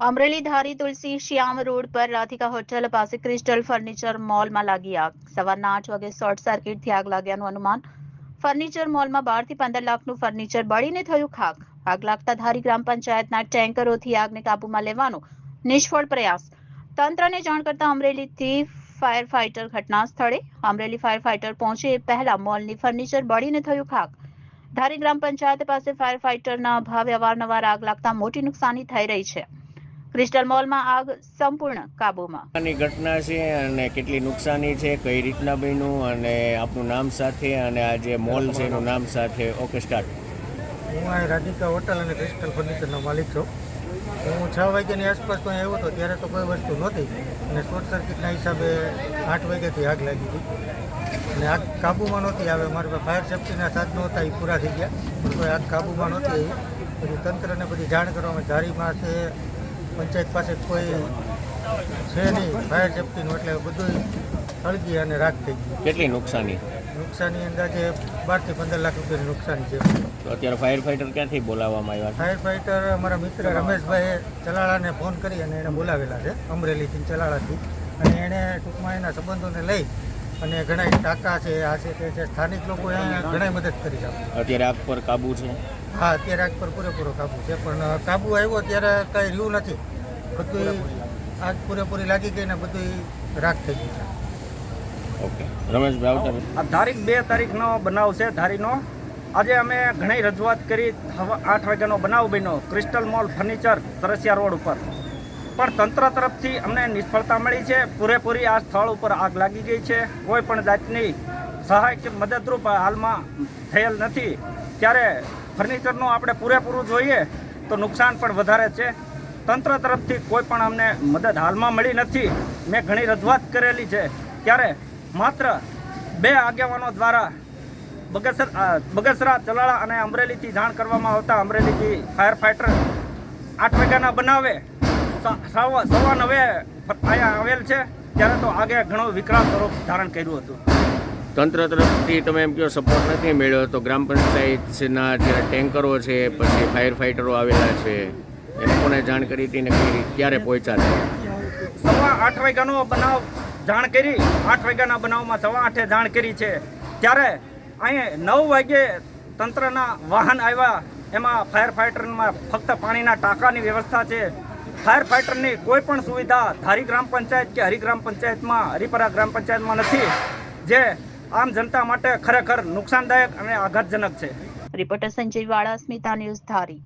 Amreli Dhari Tulsi Shyam road પર Radhika hotel પાસે crystal furniture મોલમાં લાગી આગ. સવારના 8 વાગે શોર્ટ સર્કિટથી આગ લાગ્યાનું અનુમાન. ફર્નિચર મોલમાં 12 થી 15 લાખનું ફર્નિચર બળીને થયું ખાખ. આગ લાગતા ધારી ગ્રામ પંચાયતના ટેન્કરોથી આગને કાબૂમાં લેવાનો નિષ્ફળ પ્રયાસ. તંત્રને જાણ કરતા અમરેલીથી ફાયર ફાઈટર ઘટના સ્થળે. અમરેલી ફાયર ફાઈટર પહોંચે એ પહેલા મોલની ફર્નિચર બળીને થયું ખાખ. ધારી ગ્રામ પંચાયત પાસે ફાયર ફાઈટરના અભાવે અવારનવાર આગ લાગતા મોટી નુકસાની થઈ રહી છે. ક્રિસ્ટલ મોલમાં આગ સંપૂર્ણ કાબૂમાં. આની ઘટના છે અને કેટલી નુકસાની છે, કઈ રીતના બન્યું અને આપનું નામ સાથે અને આ જે મોલ છે એનું નામ સાથે. Okay, start. હું આ રાધિકા હોટલ અને ક્રિસ્ટલ ફર્નિચરનો માલિક છું. હું 6 વાગ્યાની આસપાસ તો આવ્યો હતો, ત્યારે તો કોઈ વસ્તુ નહોતી અને શોર્ટ સર્કિટના હિસાબે 8 વાગ્યાથી આગ લાગી હતી અને આગ કાબૂમાં નહોતી આવે. મારા પાસે ફાયર સેફ્ટીના સાધનો હતા, એ પૂરા થઈ ગયા, પણ કોઈ આગ કાબૂમાં નહોતી આવી. પછી તંત્રને બધી જાણ કરવામાં, ધારીમાં છે પંચાયત પાસે કોઈ છે નહીં ફાયર સેફ્ટીનું, એટલે બધું સળગી અને રાખ થઈ ગયું. કેટલી નુકસાની? નુકસાની અંદાજે 12 થી 15 લાખ રૂપિયાની નુકસાની છે. તો અત્યારે ફાયર ફાઈટર ક્યાંથી બોલાવવામાં આવ્યા? ફાયર ફાઈટર અમારા મિત્ર રમેશભાઈએ ચલાળાને ફોન કરી અને એને બોલાવેલા છે અમરેલીથી, ચલાળાથી, અને એણે ટૂંકમાં એના સંબંધોને લઈ અને ઘણા ટાંકા છે, આ છે તે છે, સ્થાનિક લોકો એને ઘણી મદદ કરી છે. અત્યારે આગ પર કાબુ છે? હા, અત્યારે આગ પર પૂરેપૂરો કાબુ છે, પણ કાબુ આવ્યો ત્યારે કંઈ રહ્યું નથી. બધું આગ પૂરેપૂરી લાગી ગઈ ને બધું રાખ થઈ ગયું છે. ઓકે, રમેશભાઈ આવતા. આ તારીખ 2 તારીખનો બનાવ છે ધારીનો. આજે અમે ઘણી રજૂઆત કરી. 8 વાગ્યાનો બનાવ બન્યો crystal mall furniture Sarasiya road ઉપર, પણ તંત્ર તરફથી અમને નિષ્ફળતા મળી છે. પૂરેપૂરી આ સ્થળ ઉપર આગ લાગી ગઈ છે. કોઈ પણ જાતની સહાય કે મદદરૂપ હાલમાં થયેલ નથી. ત્યારે ફર્નિચરનું આપણે પૂરેપૂરું જોઈએ તો નુકસાન પણ વધારે છે. તંત્ર તરફથી કોઈ પણ અમને મદદ હાલમાં મળી નથી. મેં ઘણી રજૂઆત કરેલી છે. ત્યારે માત્ર 2 આગેવાનો દ્વારા બગસરા, ચલાળા અને અમરેલીથી જાણ કરવામાં આવતા અમરેલીથી ફાયર ફાઈટર 8 વાગ્યાના બનાવે 9:15 અહીંયા આવેલ છે. ત્યારે તો આગે ઘણો વિકરાળ સ્વરૂપ ધારણ કર્યું હતું. તંત્ર તરફથી તમે એમ કહો સપોર્ટ નથી મળ્યો, તો ગ્રામ પંચાયતના જે ટેન્કરો છે, પછી ફાયર ફાઈટરો આવેલા છે, એ લોકોને જાણ કરી હતી ને ક્યારે પહોંચ્યા હતા? 8:15 વાગ્યાનો બનાવ જાણ કરી. 8 વાગ્યાના બનાવમાં 8:15 જાણ કરી છે. ત્યારે અહીંયા 9 વાગ્યે તંત્રના વાહન આવ્યા. એમાં ફાયર ફાઈટરમાં ફક્ત પાણીના ટાંકાની વ્યવસ્થા છે. ફાયર ફાઈટરની કોઈ પણ સુવિધા ધારી ગ્રામ પંચાયત કે હરિગ્રામ પંચાયતમાં, હરિપરા ગ્રામ પંચાયતમાં નથી, જે આમ જનતા માટે ખરેખર નુકસાનદાયક અને આઘાતજનક છે. રિપોર્ટર સંજય વાળા, સ્મિતા ન્યૂઝ, ધારી.